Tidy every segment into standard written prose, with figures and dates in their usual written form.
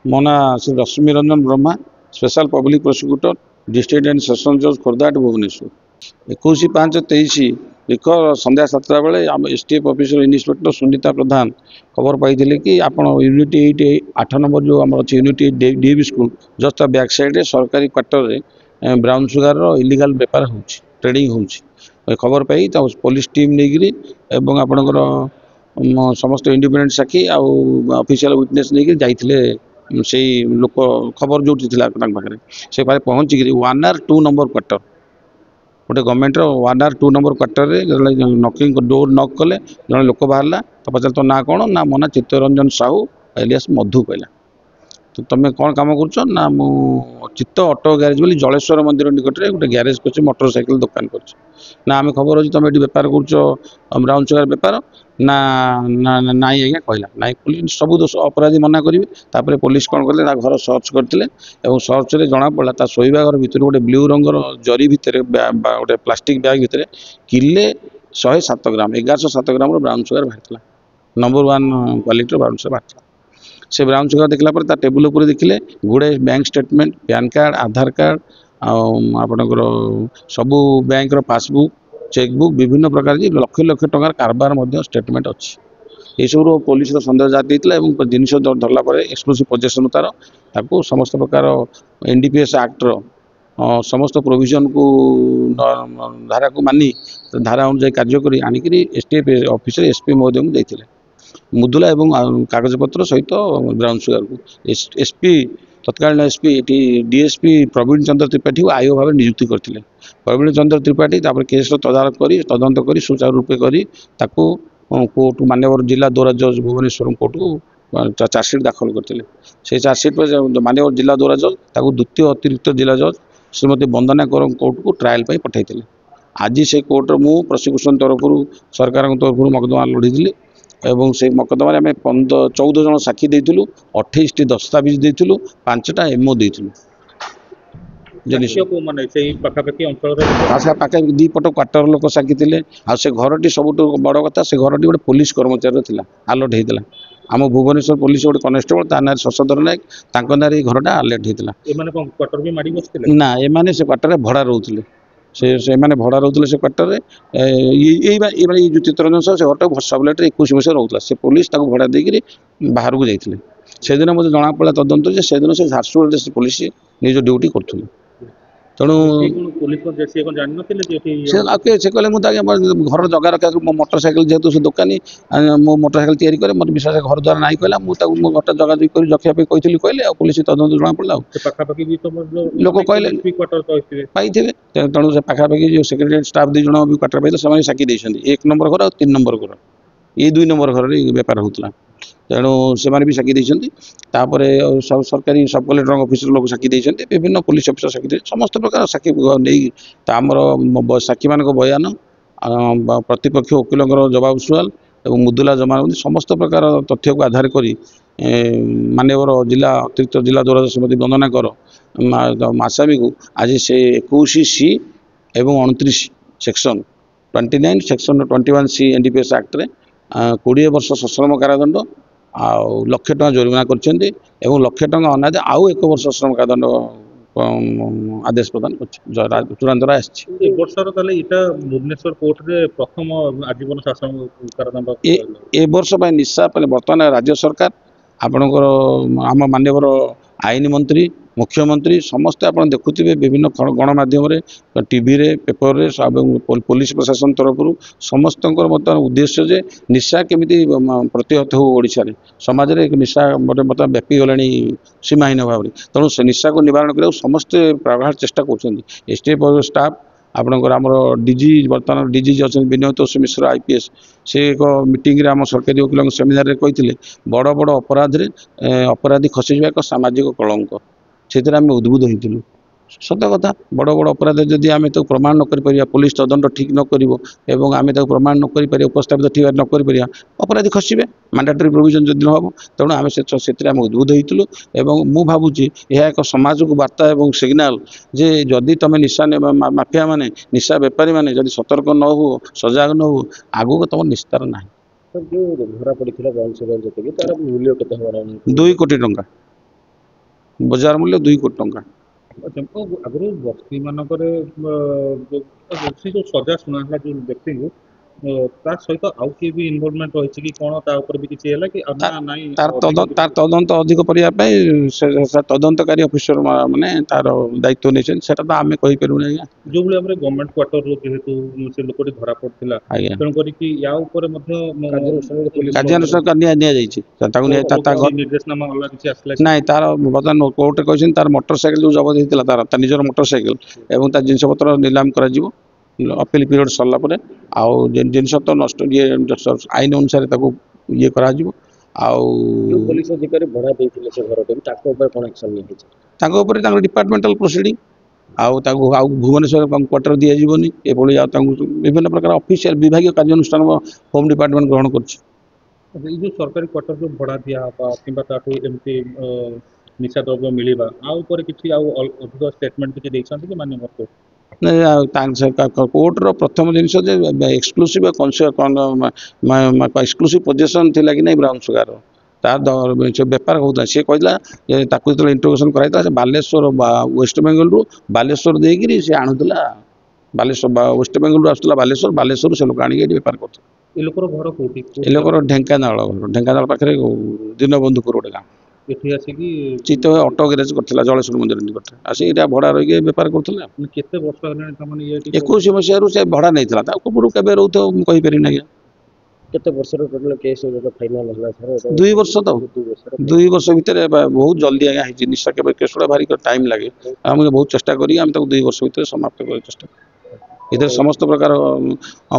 ମୋ ନାଁ Shri Rashmi Ranjan Brahma special public prosecutor district and session जज खोर्धा भुवनेश्वर 21/5/23 लिख संध्या 7टा बेले आम STF officer inspector Sunita Pradhan खबर पाई कि आपण यूनिट 8 नंबर जो आम अच्छे unit DAV school just back side सरकारी क्वार्टर में ब्राउन सुगार इलिगाल बेपार हो ट्रेडिंग हो खबर पाई पुलिस टीम नहीं आपणकर समस्त इंडिपेंडेंट साक्षी ऑफिशियल विटनेस नहीं जाइए से लोक खबर जो पाखे से पहुँचिक 1R2 नंबर क्वार्टर गोटे गवर्नमेंट 1R2 नंबर क्वार्टर में नॉकिंग डोर नॉक कले जड़े लोक बाहर तो पचार तो ना कौन ना मो ना चित्तरंजन साहू एलियास मधु कहला तो तुम कौन काम कर ना मु चित्त ऑटो ग्यारेज बोली जलेश्वर मंदिर निकट में गोटे ग्यारेज कर मोटरसाइकिल दुकान कर ना आम खबर अच्छी तुम ये बेपार कर ब्राउन सुगार बेपार ना ना नाई आज्ञा कहला नाई पुलिस सब दोष अपराधी मना करेंगे पुलिस कौन कले घर सर्च करते सर्च में जना पड़ा शोवा घर भितर गोटे ब्लू रंगर जरी भितर गोटे प्लास्टिक बैग भितर किले 107 ग्राम 1107 ग्राम ब्राउन सुगार बाहर नंबर 1 क्वालिटी ब्राउन सुगार बाहर से ब्राउन सुगार देखला टेबुल उपर देखिले गुड़े बैंक स्टेटमेंट पैन कार्ड आधार कार्ड आपणकर सबू बैंक पासबुक चेकबुक विभिन्न प्रकार लक्ष लक्ष टंकार कारबार स्टेटमेंट अच्छी ये सब पुलिस सन्देह जाती जिनस धरला एक्सक्लूसिव पोजेसन तार समस्त प्रकार एनडीपीएस एक्टर समस्त प्रोविजन को धारा को मानी धारा अनुसार कार्य आणिक एसटीएफ ऑफिसर एसपी महोदय को देते मुदुला एवं कागजपत्र सहित ब्राउन सुगार को एसपी तत्कालीन एसपी ये डीएसपी प्रवीण चंद्र त्रिपाठी को आयो भाव नियुक्ति करते प्रवीण चंद्र त्रिपाठी केस तदारख कर तदंत कर सुचारू रूपे कर कोर्ट मान्यवर जिला दौरा जज भुवनेश्वर कोर्ट को चार्जसीट दाखल करते से चार्जसीट पर मान्यवर जिला दौरा जज द्वितीय अतिरिक्त जिला जज श्रीमती वंदना कर कोर्ट को ट्रायल पठाई आज से कोर्ट मु प्रोसिक्यूशन तरफ सरकार तरफ मकदमा लड़ी एवं से मकदमा आम 14 जन साक्षी देलु 28टी दस्तावेज देलु 5टा एमओ देलु पाखे दीपट क्वार्टर लोक साक्षी थे से घरटी सब बड़ कथा से घरटी गोटे पुलिस कर्मचारी आलर्ट होता आम भुवनेश्वर पुलिस गोटे कनेस्टेबल ता ना शशधर नायक ना घरटा आलर्ट होता ना एमाने से क्वार्टर भड़ा रोते से माने भड़ा रोते से क्वार्टर ये जो चित्तरंजन साहू से घर सबलेट 21 वर्ष रोला से पुलिस भड़ा देकर बाहर को जाते से दिन मुझे जना पड़ा तदंत से दिन से झारसुगुड़ा से पुलिस निज ड्यूटी करूँ तेणु से कहले मुझे घर जगह रखा मो मोटरसाइकिल जेहतु से दुकानी मो मोटरसाइकिल या मोर विश्वास घर द्वारा ना कहला मुझे मो घर जगह रखा कही कहले पुलिस तदंत जना पड़ा लोक कहले पाई तेणु से पाखापाखि जो सेक्रेटरी स्टाफ 2 जन भी क्वार्टर पाई से साक्षी देते 1 नंबर घर और 3 नंबर घर ये 2 नंबर घर बेपार होता तेणु से भी साक्षी देते सब सरकारी सब कलेक्टर ऑफिसर लोग साक्षी देते विभिन्न पुलिस अफिसर साक्षी दे समस्त प्रकार साक्षी नहीं आमर साक्षी मान बयान प्रतिपक्ष वकिल जवाब सुआल और मुदुला जमान समस्त प्रकार तथ्य को आधार कर मान्यवर जिला अतिरिक्त जिला दौरा श्रीमती वंदना कर आसामी को आज से 21C एवं 29 section 29 section 21C NDPS act रे 20 वर्ष सश्रम कारादंड आउ लक्ष टका जोरिमाना करछन्ते एवं लक्ष टका अनादे आउ 1 वर्ष सश्रम कारादंड आदेश प्रदान कर चूड़ांत भुवनेश्वर कोर्ट रे प्रथम आजीवन शासन कारादंड ए वर्ष निशा बर्तमान राज्य सरकार आपणकर आम मान्यवर आईन मंत्री मुख्यमंत्री समस्ते आप देखुवे विभिन्न गणमाध्यम टीवी रे पेपर रे पुलिस प्रशासन तरफ समस्त बर्तमान उद्देश्य जे निशा केमी प्रतिहत हो ओडिशा रे समाज रे एक निशा बर्तमान व्यापी गला सीमाहीन भाव में तेणु से निशा को निवारण कर समस्ते प्रगाढ़ चेष्टा कर एसटीएफ स्टाफ आपणकर आम डीजी बर्तमान डीजी अच्छा विनय तोष मिश्र आईपीएस से एक मीटिंग रे आम सरकारी वकिल सेमिनार कहते बड़ बड़ अपराधी खसीजा एक सामाजिक कलंक से आम उद्बुद्ध होइतिलु सत कथा बड़ बड़ अपराध जदि आम तो प्रमाण न कर पुलिस तदंत ठीक न कर आम प्रमाण न कर उपस्थापित ठीक न कर अपराधी खसबे मैंडेटरी प्रोविजन जदि न हम तेणु आम से उद्बुद्ध होइतिलु एवं मु भावुची यह एक समाज को वार्ता और सिग्नाल जे जदि तुम निशा माफिया माने निशा बेपारी माने जदि सतर्क न हो सजग न हो आगु तुम निस्तार ना 2 कोटी टंका बजार मूल्य 2 कोटी टंका। आगु बस्ती मानकरे से जो सजा शुणा जो व्यक्ति ता सहित आउ किए भी इन्वॉल्वमेंट रही कि कौन ता ऊपर भी किसी है कि नहीं तार तदंत अधिक करने तदंतकारी अफिसर माने तार दायित्व नहीं से आम कहीपर आज्ञा जो भाई आम गवर्नमेंट क्वार्टर जेहेतु से लोकटी धरा पड़ा आज्ञा तेणुक या निर्देशनामा अलग किसी आसला नाई तार बर्तमान कोर्टे कहते तार मोटरसाइकेल जो जबत होता तार निजर मोटरसाइकेल एवं तार जिनपतर नीलाम कर अपील पीरियड सरला आउ जिनस तो नष्ट ये आईन अनुसार ये करा पुलिस अधिकारी भड़ा देइथिले से घर के ताको ऊपर कोन एक्शन नहीं होइछ डिपार्टमेंटल प्रोसीडिंग आउ भुवनेश्वर क्वार्टर दि जावनी एभली विभिन्न प्रकार ऑफिशियल विभाग कार्यानुष्ठान होम डिपार्टमेंट ग्रहण कर जो सरकारी क्वार्टर जो भड़ा दिया कि एमती निशा द्रव्य मिलवा किसी अधिक स्टेटमेंट किसी देइछन्ति कि माननीय कोर्टर प्रथम जिन एक्सक्लूसिव एक्सक्लूसिव पोजेसन थी कि नहीं ब्राउन सुगार तार बेपार होता सी कहला जो इंट्रोगेसन कराई बालेश्वर वेस्ट बेंगल रु बालेश्वर देकर सी आणुला बालेश्वर वेस्ट बेंगल रु आसला बालेश्वर बालेश्वर से लोक आनिक बेपार करते ए लोकर घर कोठी ए लोकर ढेंकानाल पाखे दीनबंधुपुर गोटे गाँव एठी आसिकी चित्त ऑटो गैरेज करथिला जलेश्वर मंदिर निकट आसी इटा भड़ा रही बेपार करथिला केते वर्ष हलानी तमन ये 21 मसिया रु से भड़ा नैथिला ता पूर्व केबे रहथो म कहि पेरि ना केते वर्ष रो टोटल केस जो फाइनल हला सर 2 वर्ष तो 2 वर्ष भीतर बहुत जल्दी आया है निशा केबे केसुडा भारी टाइम लागे हम बहुत चेष्टा करी हम 2 वर्ष भीतर समाप्त कर चेष्टा इधर समस्त प्रकार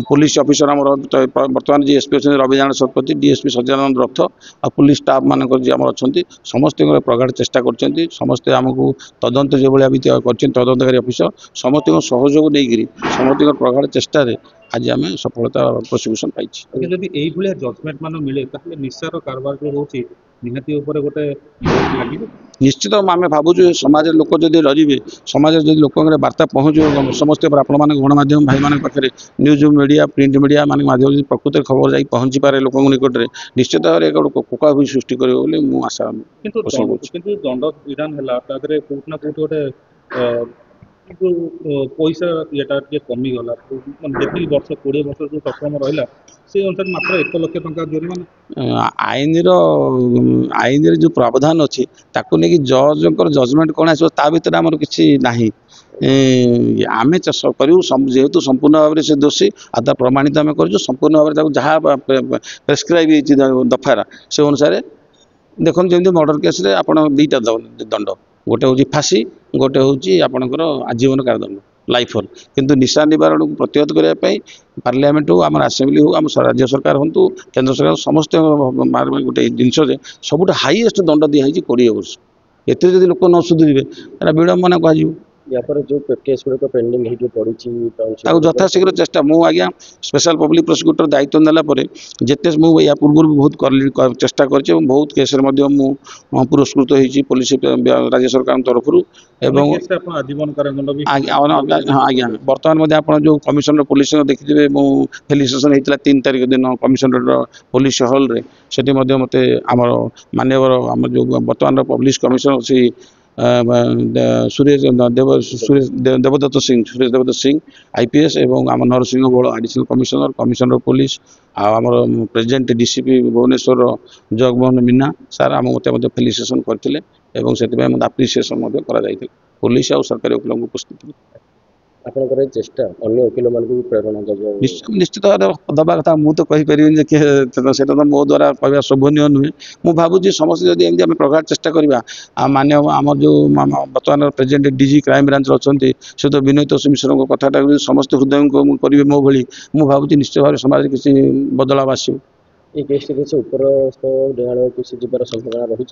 पुलिस ऑफिसर बर्तमान जी एसपी अच्छा रविनारायण शतपथी डीएसपी सज्जानंद रथ आ पुलिस स्टाफ मानक जी आम अच्छा समस्त प्रगाढ़ चेष्टा कर समस्ते आमको तदंत जो भाई कर तदंतकारी अफिसर समस्त सहयोग नहीं समस्त प्रगाढ़ चेष्टार आज आम सफलता प्रोसिक्यूशन पाई जदि यही जजमेंट मान मिले निशार कारबार जो होची निहाती ऊपर गोटे लागिबो निश्चित आम भावुँ समाज लोक जदि डरवे समाज जब लोक बार्ता पहुँच समस्त आपण मैंने गणमाध्यम भाई मान पाखे न्यूज मीडिया प्रिंट मीडिया मान माध्यम प्रकृत खबर जा पहुँची पारे लोक निकट में निश्चित भाव में एक कोका भी सृष्टि कर आशा किंतु दंड विधान है कोट ना कोट गोटे पैसा येटा कमी गला जी वर्ष 20 वर्ष जो सक्षम रहा से अनुसार मात्र 1 लाख टंका जरिमाना आईन जो प्रावधान अच्छी नहीं जज जजमेंट कौन आस भर आमर किसी ना आम करूँ जेहेतु संपूर्ण भाव में से दोषी आ तार प्रमाणित आम कर संपूर्ण भाव में जहाँ प्रेस्क्राइब दफार से अनुसार देखो जमी मर्डर केस आप 2टा दंड गोटे हूँ फाँसी गोटे हूँ आपणकर आजीवन कारादंड लाइफ होल किंतु निशा निवारण को प्रतिहत करने पार्लियामेंट हो आम आसेम्बली हो आम राज्य सरकार हूँ केंद्र सरकार समस्त गोटे जिनस सब हाईएस्ट दंड दिखाई 20 वर्ष एत लोक न सुधुरे विड़म्बना कह या पर जो केस गुड़िक पेंडिंग है जो पड़ी यथाशीघ्र चेष्टा मु आज्ञा स्पेशल पब्लिक प्रोसिक्यूटर दायित्व नेला जिते या पूर्व बहुत चेष्टा कर बहुत केस पुरस्कृत होती पुलिस राज्य सरकार तरफ आज्ञा बर्तमान आप जो कमिशनर पुलिस देखिए फेलिसिटेशन होता 3 तारिख दिन कमिशनर पुलिस हॉल रे सेठी मत आमर माननीय आम जो बर्तमान पुलिस कमिशनर अच्छी सुरेश देवदत्त सिंह आईपीएस एवं आम नरसिंह बड़ एडिशनल कमिशनर पुलिस आमर प्रेसिडेंट डीसीपी भुवनेश्वर जगमोहन मीना सार आम मत फेलिसिटेशन करते आप्रिसीएसन पुलिस और सरकारी वकिलों उपस्थित आपनकर चेष्टा अन्य वकिल मान को प्रेरणा निश्चित दबा कथा मुझे तो कहीपर तो मो द्वारा कह शोभनीय नुहे मुझे भावुँ समस्त जब एमती आम प्रगाढ़ चेष्टा करवा मान्य आम जो बर्तमान प्रेसिडेंट डीजी क्राइम ब्रांच अच्छा से तो विनोद मिश्र कथाटा समस्त हृदय को करेंगे मो भली मुझे भावुँ निश्चित भाव समाज किसी बदलाव आसो ये केस किसी उपरस्थ डेगाड़ किसी जीवार संभावना रही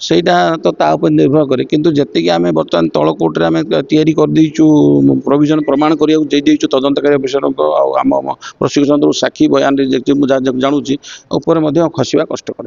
ସେଇଟା ତ ତା ଉପରେ ନିର୍ଭର କରେ କିନ୍ତୁ ଯେତିକି ଆମେ ବର୍ତ୍ତମାନ ତଳ କୋର୍ଟରେ ଆମେ ତିଆରି କରିଦେଇଛୁ ପ୍ରୋଭିଜନ ପ୍ରମାଣ କରିବାକୁ ଦେଇଦେଇଛୁ ତଦନ୍ତକାରୀ ଅଫିସରଙ୍କ ଆଉ ଆମ ପ୍ରୋସିକ୍ୟୁସନର ସାକ୍ଷୀ ବୟାନରେ ମୁଁ ଜାଣୁଛି ଉପରେ ମଧ୍ୟ ଖସିବା କଷ୍ଟକର